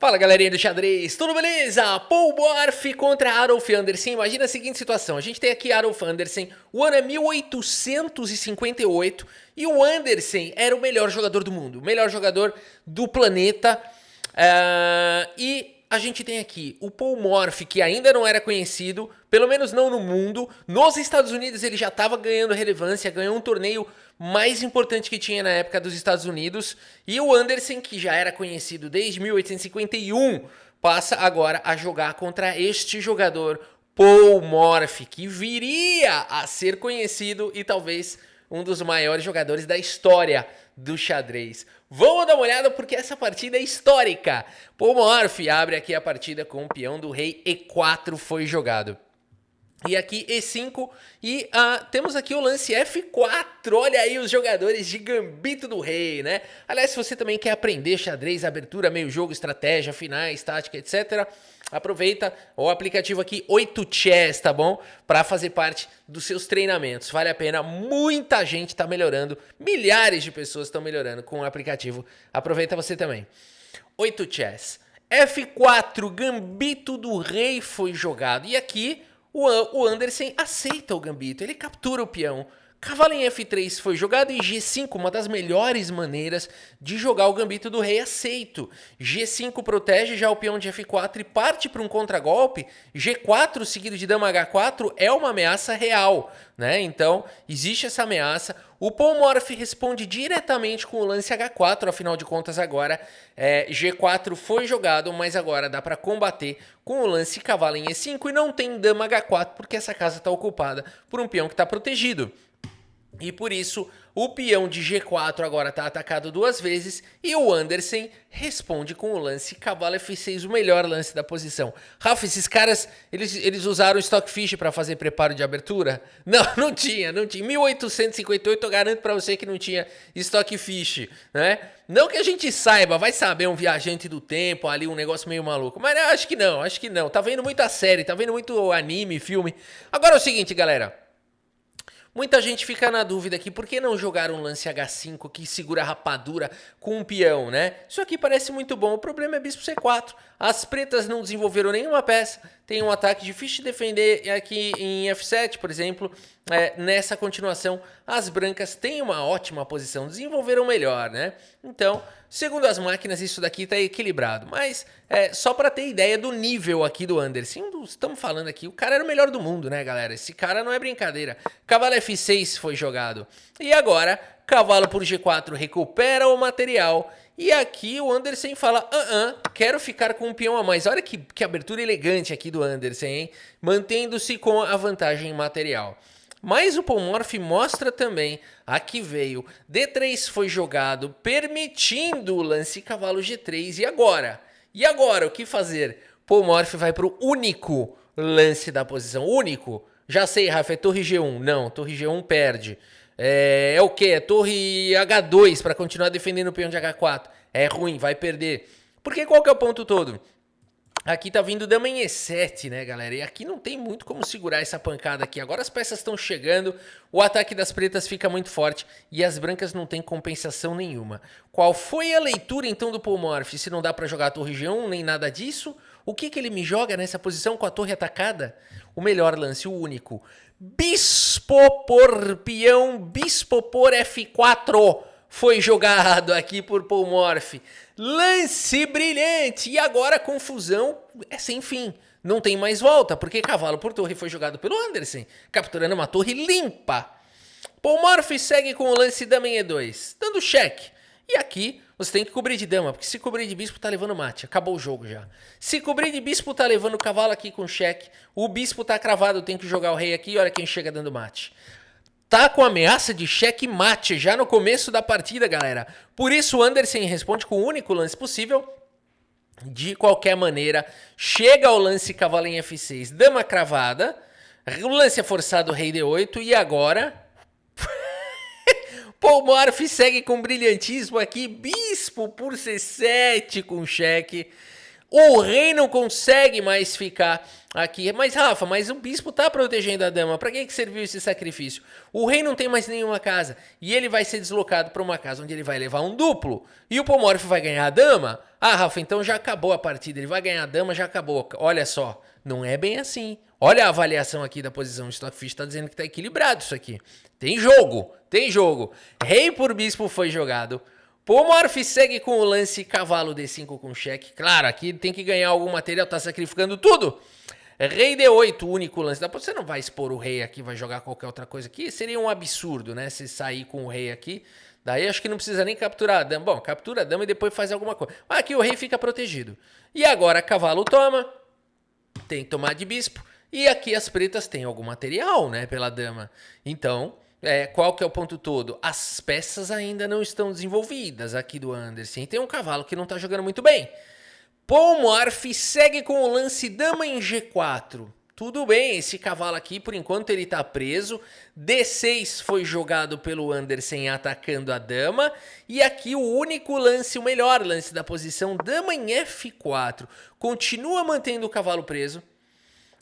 Fala galerinha do xadrez, tudo beleza? Paul Morphy contra Adolf Anderssen. Imagina a seguinte situação, a gente tem aqui Adolf Anderssen, o ano é 1858 e o Anderssen era o melhor jogador do mundo, o melhor jogador do planeta. E a gente tem aqui o Paul Morphy, que ainda não era conhecido, pelo menos não no mundo. Nos Estados Unidos ele já estava ganhando relevância, ganhou um torneio mais importante que tinha na época dos Estados Unidos. E o Anderssen, que já era conhecido desde 1851, passa agora a jogar contra este jogador, Paul Morphy, que viria a ser conhecido e talvez um dos maiores jogadores da história do xadrez. Vamos dar uma olhada porque essa partida é histórica. Paul Morphy abre aqui a partida com o peão do rei E4 foi jogado. E aqui E5 e temos aqui o lance F4, olha aí os jogadores de gambito do rei, né? Aliás, se você também quer aprender xadrez, abertura, meio jogo, estratégia, finais, tática, etc., aproveita o aplicativo aqui 8chess, tá bom? Para fazer parte dos seus treinamentos, vale a pena, muita gente está melhorando, milhares de pessoas estão melhorando com o aplicativo, aproveita você também. 8chess, F4, gambito do rei foi jogado, e aqui o Anderssen aceita o gambito, ele captura o peão. Cavalo em F3 foi jogado e G5, uma das melhores maneiras de jogar o gambito do rei, aceito. G5 protege já o peão de F4 e parte para um contragolpe. G4 seguido de dama H4 é uma ameaça real, né? Então, existe essa ameaça. O Paul Morphy responde diretamente com o lance H4, afinal de contas agora G4 foi jogado, mas agora dá para combater com o lance cavalo em E5 e não tem dama H4 porque essa casa está ocupada por um peão que está protegido. E por isso, o peão de G4 agora está atacado duas vezes e o Anderssen responde com o lance cavalo F6, o melhor lance da posição. Rafa, esses caras, eles usaram o Stockfish para fazer preparo de abertura? Não tinha. Em 1858 eu garanto para você que não tinha Stockfish, né? Não que a gente saiba, vai saber um viajante do tempo ali, um negócio meio maluco. Mas eu acho que não. Tá vendo muita série, tá vendo muito anime, filme. Agora é o seguinte, galera. Muita gente fica na dúvida aqui, por que não jogar um lance H5 que segura a rapadura com um peão, né? Isso aqui parece muito bom, o problema é bispo C4. As pretas não desenvolveram nenhuma peça, tem um ataque difícil de defender aqui em F7, por exemplo. Nessa continuação, as brancas têm uma ótima posição, desenvolveram melhor, né? Então, segundo as máquinas, isso daqui está equilibrado. Mas, só para ter ideia do nível aqui do Anderssen, estamos falando aqui, o cara era o melhor do mundo, né, galera? Esse cara não é brincadeira. Cavalo F6 foi jogado. E agora, cavalo por G4 recupera o material. E aqui o Anderssen fala, quero ficar com um peão a mais. Olha que abertura elegante aqui do Anderssen, hein? Mantendo-se com a vantagem material. Mas o Paul Morphy mostra também, aqui veio, D3 foi jogado, permitindo o lance cavalo G3. E agora? O que fazer? Paul Morphy vai para o único lance da posição. Único? Já sei, Rafa, é torre G1. Não, torre G1 perde. É o quê? É torre H2 para continuar defendendo o peão de H4. É ruim, vai perder. Porque qual que é o ponto todo? Aqui tá vindo dama em E7, né, galera? E aqui não tem muito como segurar essa pancada aqui. Agora as peças estão chegando, o ataque das pretas fica muito forte e as brancas não tem compensação nenhuma. Qual foi a leitura, então, do Paul Morphy? Se não dá pra jogar a torre G1, nem nada disso, o que ele me joga nessa posição com a torre atacada? O melhor lance, o único. Bispo por peão, bispo por F4. Foi jogado aqui por Paul Morphy. Lance brilhante. E agora a confusão é sem fim. Não tem mais volta, porque cavalo por torre foi jogado pelo Anderssen, capturando uma torre limpa. Paul Morphy segue com o lance dama em E2, dando cheque. E aqui você tem que cobrir de dama, porque se cobrir de bispo tá levando mate. Acabou o jogo já. Se cobrir de bispo tá levando o cavalo aqui com cheque. O bispo tá cravado, tem que jogar o rei aqui. Olha quem chega dando mate. Tá com ameaça de cheque mate já no começo da partida, galera. Por isso o Anderssen responde com o único lance possível. De qualquer maneira, chega ao lance cavalo em F6, dama cravada. O lance é forçado rei D8 e agora... Paul Morphy segue com brilhantismo aqui, bispo por C7 com cheque. O rei não consegue mais ficar aqui. Mas, Rafa, mas o bispo tá protegendo a dama. Pra que serviu esse sacrifício? O rei não tem mais nenhuma casa. E ele vai ser deslocado pra uma casa onde ele vai levar um duplo. E o Pomorfo vai ganhar a dama? Ah, Rafa, então já acabou a partida. Ele vai ganhar a dama, já acabou. Olha só, não é bem assim. Olha a avaliação aqui da posição. O Stockfish tá dizendo que tá equilibrado isso aqui. Tem jogo, tem jogo. Rei por bispo foi jogado. Pomorf segue com o lance cavalo D5 com cheque. Claro, aqui tem que ganhar algum material, tá sacrificando tudo. Rei D8, único lance. Você não vai expor o rei aqui, vai jogar qualquer outra coisa aqui. Seria um absurdo, né? Se sair com o rei aqui. Daí acho que não precisa nem capturar a dama. Bom, captura a dama e depois faz alguma coisa. Mas aqui o rei fica protegido. E agora cavalo toma. Tem que tomar de bispo. E aqui as pretas têm algum material, né? Pela dama. Então... qual que é o ponto todo? As peças ainda não estão desenvolvidas aqui do Anderson. Tem um cavalo que não está jogando muito bem. Pomorf segue com o lance dama em G4. Tudo bem, esse cavalo aqui, por enquanto, ele está preso. D6 foi jogado pelo Anderson atacando a dama. E aqui o único lance, o melhor lance da posição, dama em F4. Continua mantendo o cavalo preso.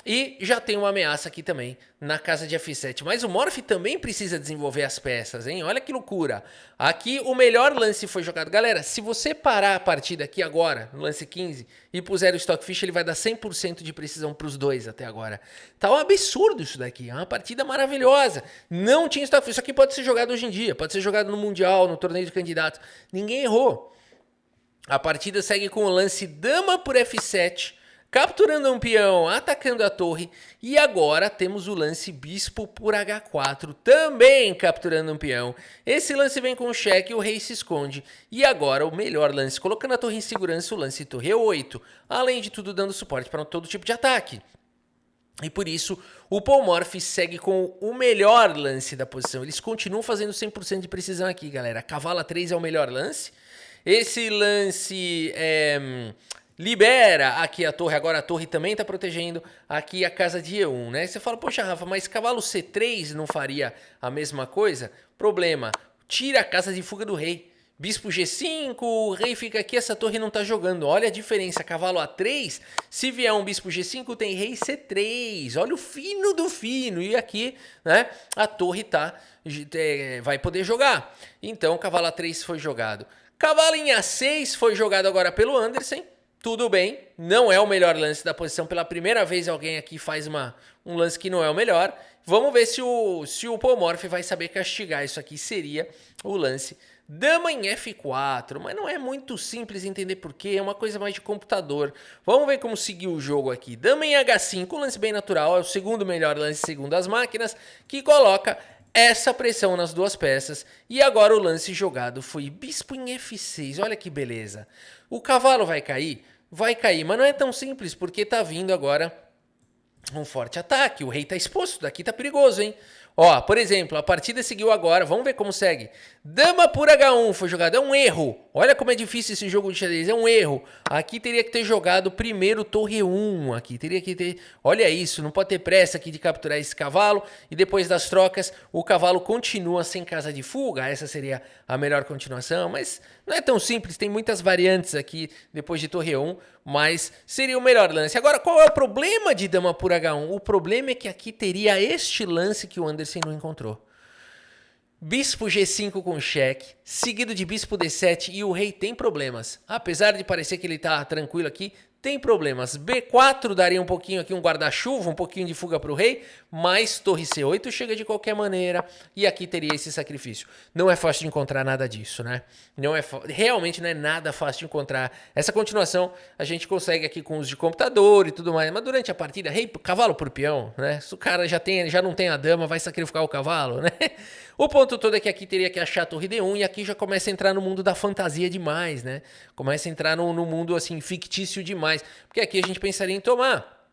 E já tem uma ameaça aqui também na casa de F7. Mas o Morph também precisa desenvolver as peças, hein? Olha que loucura. Aqui o melhor lance foi jogado. Galera, se você parar a partida aqui agora, no lance 15, e puser o Stockfish, ele vai dar 100% de precisão para os dois até agora. Tá um absurdo isso daqui. É uma partida maravilhosa. Não tinha Stockfish. Isso aqui pode ser jogado hoje em dia. Pode ser jogado no Mundial, no torneio de candidatos. Ninguém errou. A partida segue com o lance dama por F7. Capturando um peão, atacando a torre. E agora temos o lance bispo por H4, também capturando um peão. Esse lance vem com cheque, o rei se esconde. E agora o melhor lance, colocando a torre em segurança, o lance torre E8. Além de tudo, dando suporte para todo tipo de ataque. E por isso, o Pomorf segue com o melhor lance da posição. Eles continuam fazendo 100% de precisão aqui, galera. Cavalo A3 é o melhor lance. Esse lance libera aqui a torre, agora a torre também está protegendo aqui a casa de E1, né? Você fala, poxa, Rafa, mas cavalo C3 não faria a mesma coisa? Problema, tira a casa de fuga do rei. Bispo G5, o rei fica aqui, essa torre não está jogando. Olha a diferença, cavalo A3, se vier um bispo G5 tem rei C3. Olha o fino do fino. E aqui, né, a torre vai poder jogar. Então, cavalo A3 foi jogado. Cavalo em A6 foi jogado agora pelo Anderson. Tudo bem, não é o melhor lance da posição. Pela primeira vez alguém aqui faz um lance que não é o melhor. Vamos ver se o Pomorf vai saber castigar. Isso aqui seria o lance dama em F4. Mas não é muito simples entender porquê. É uma coisa mais de computador. Vamos ver como seguir o jogo aqui. Dama em H5, um lance bem natural. É o segundo melhor lance segundo as máquinas. Que coloca essa pressão nas duas peças. E agora o lance jogado foi bispo em F6. Olha que beleza. O cavalo vai cair? Vai cair, mas não é tão simples, porque tá vindo agora um forte ataque. O rei tá exposto, daqui tá perigoso, hein? Ó, por exemplo, a partida seguiu agora, vamos ver como segue. Dama por H1 foi jogado, é um erro. Olha como é difícil esse jogo de xadrez, é um erro. Aqui teria que ter jogado primeiro torre 1, aqui teria que ter... Olha isso, não pode ter pressa aqui de capturar esse cavalo. E depois das trocas, o cavalo continua sem casa de fuga. Essa seria a melhor continuação, mas não é tão simples. Tem muitas variantes aqui depois de torre 1, mas seria o melhor lance. Agora, qual é o problema de dama por H1? O problema é que aqui teria este lance que o Anderson não encontrou. Bispo G5 com cheque, seguido de bispo D7 e o rei tem problemas. Apesar de parecer que ele tá tranquilo aqui, tem problemas. B4 daria um pouquinho aqui, um guarda-chuva, um pouquinho de fuga para o rei, mas torre C8 chega de qualquer maneira e aqui teria esse sacrifício. Não é fácil de encontrar nada disso, né? Realmente não é nada fácil de encontrar. Essa continuação a gente consegue aqui com uso de computador e tudo mais, mas durante a partida, rei, cavalo por peão, né? Se o cara já não tem a dama, vai sacrificar o cavalo, né? O ponto todo é que aqui teria que achar a torre D1 e aqui já começa a entrar no mundo da fantasia demais, né? Começa a entrar no mundo, assim, fictício demais. Porque aqui a gente pensaria em tomar.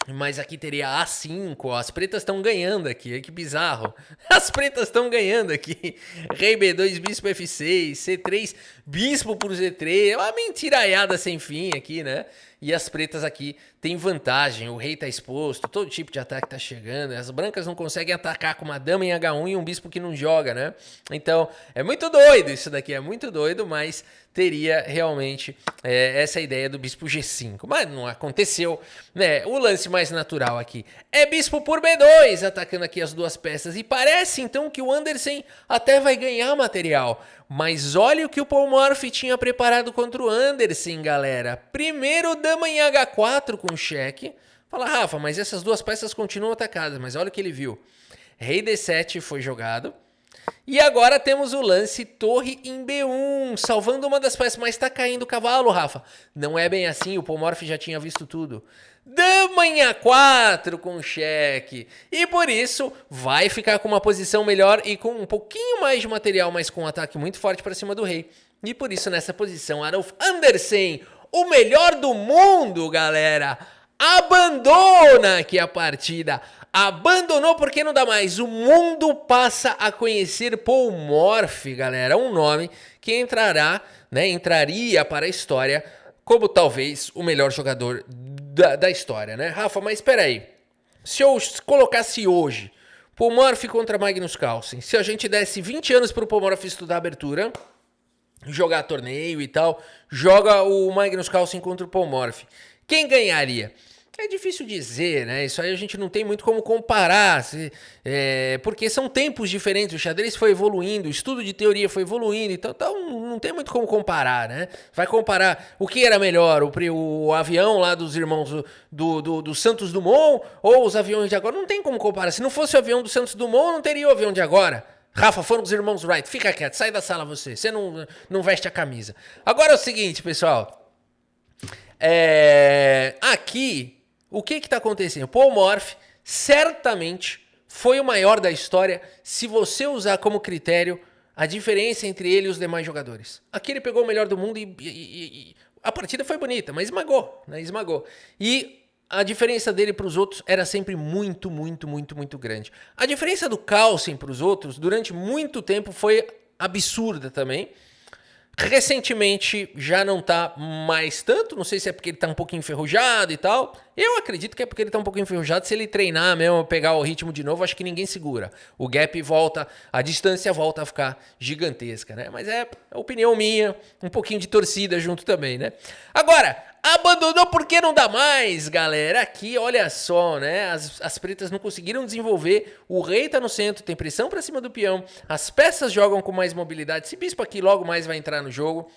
Mas aqui teria A5, ó, as pretas estão ganhando aqui, que bizarro. As pretas estão ganhando aqui. Rei B2, bispo F6, C3, bispo por Z3. É uma mentiraiada sem fim aqui, né? e as pretas aqui têm vantagem. O rei tá exposto, todo tipo de ataque tá chegando. As brancas não conseguem atacar com uma dama em H1 e um bispo que não joga, né? Então, é muito doido isso daqui, é muito doido, mas teria realmente essa ideia do bispo G5. Mas não aconteceu, né? O lance mais natural aqui é bispo por B2, atacando aqui as duas peças. E parece, então, que o Anderson até vai ganhar material. Mas olha o que o Paul Morphy tinha preparado contra o Anderson, galera. Primeiro, dama em H4 com cheque. Fala, Rafa, mas essas duas peças continuam atacadas. Mas olha o que ele viu. Rei D7 foi jogado. E agora temos o lance torre em B1, salvando uma das peças, mas tá caindo o cavalo, Rafa. Não é bem assim, o Paul Morphy já tinha visto tudo. Dama em A4 com cheque. E por isso vai ficar com uma posição melhor e com um pouquinho mais de material, mas com um ataque muito forte para cima do rei. E por isso nessa posição, Arulf Anderson, o melhor do mundo, galera, abandona aqui a partida. Abandonou porque não dá mais. O mundo passa a conhecer Paul Morphy, galera. Um nome que entraria para a história como talvez o melhor jogador da história, né? Rafa, mas espera aí. Se eu colocasse hoje Paul Morphy contra Magnus Carlsen, se a gente desse 20 anos para o Paul Morphy estudar a abertura, jogar torneio e tal, joga o Magnus Carlsen contra o Paul Morphy, quem ganharia? É difícil dizer, né? Isso aí a gente não tem muito como comparar, porque são tempos diferentes. O xadrez foi evoluindo, o estudo de teoria foi evoluindo, então não tem muito como comparar, né? Vai comparar o que era melhor, o avião lá dos irmãos do Santos Dumont ou os aviões de agora? Não tem como comparar. Se não fosse o avião do Santos Dumont, não teria o avião de agora. Rafa, foram os irmãos Wright. Fica quieto, sai da sala você não veste a camisa. Agora é o seguinte, pessoal. Aqui... O que está acontecendo? Paul Morphy certamente foi o maior da história se você usar como critério a diferença entre ele e os demais jogadores. Aqui ele pegou o melhor do mundo e a partida foi bonita, mas esmagou, né? Esmagou. E a diferença dele para os outros era sempre muito, muito, muito, muito grande. A diferença do Carlsen para os outros durante muito tempo foi absurda também. Recentemente já não tá mais tanto, não sei se é porque ele tá um pouquinho enferrujado e tal. Eu acredito que é porque ele tá um pouquinho enferrujado. Se ele treinar mesmo, pegar o ritmo de novo, acho que ninguém segura. O gap volta, a distância volta a ficar gigantesca, né? Mas é opinião minha, um pouquinho de torcida junto também, né? Agora, abandonou porque não dá mais, galera. Aqui, olha só, né? As pretas não conseguiram desenvolver. O rei tá no centro, tem pressão pra cima do peão. As peças jogam com mais mobilidade. Esse bispo aqui logo mais vai entrar no jogo.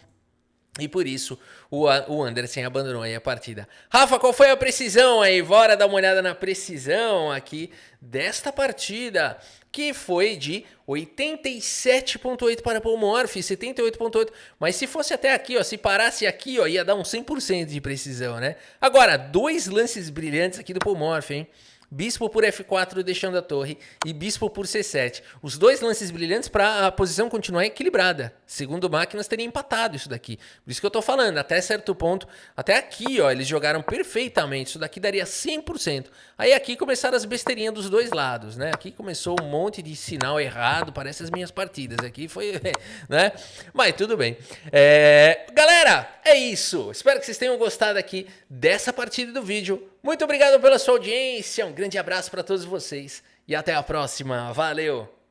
E por isso o Anderson abandonou aí a partida. Rafa, qual foi a precisão aí? Bora dar uma olhada na precisão aqui desta partida, que foi de 87.8 para Paul Morphy, 78.8. Mas se fosse até aqui, ó, se parasse aqui, ó, ia dar um 100% de precisão, né? Agora, dois lances brilhantes aqui do Paul Morphy, hein? Bispo por F4 deixando a torre e bispo por C7. Os dois lances brilhantes para a posição continuar equilibrada. Segundo máquinas, teria empatado isso daqui. Por isso que eu tô falando, até certo ponto, até aqui, ó, eles jogaram perfeitamente. Isso daqui daria 100%. Aí aqui começaram as besteirinhas dos dois lados, né? Aqui começou um monte de sinal errado, parece as minhas partidas. Aqui foi, né? Mas tudo bem. Galera, é isso. Espero que vocês tenham gostado aqui dessa partida do vídeo. Muito obrigado pela sua audiência, um grande abraço para todos vocês e até a próxima. Valeu!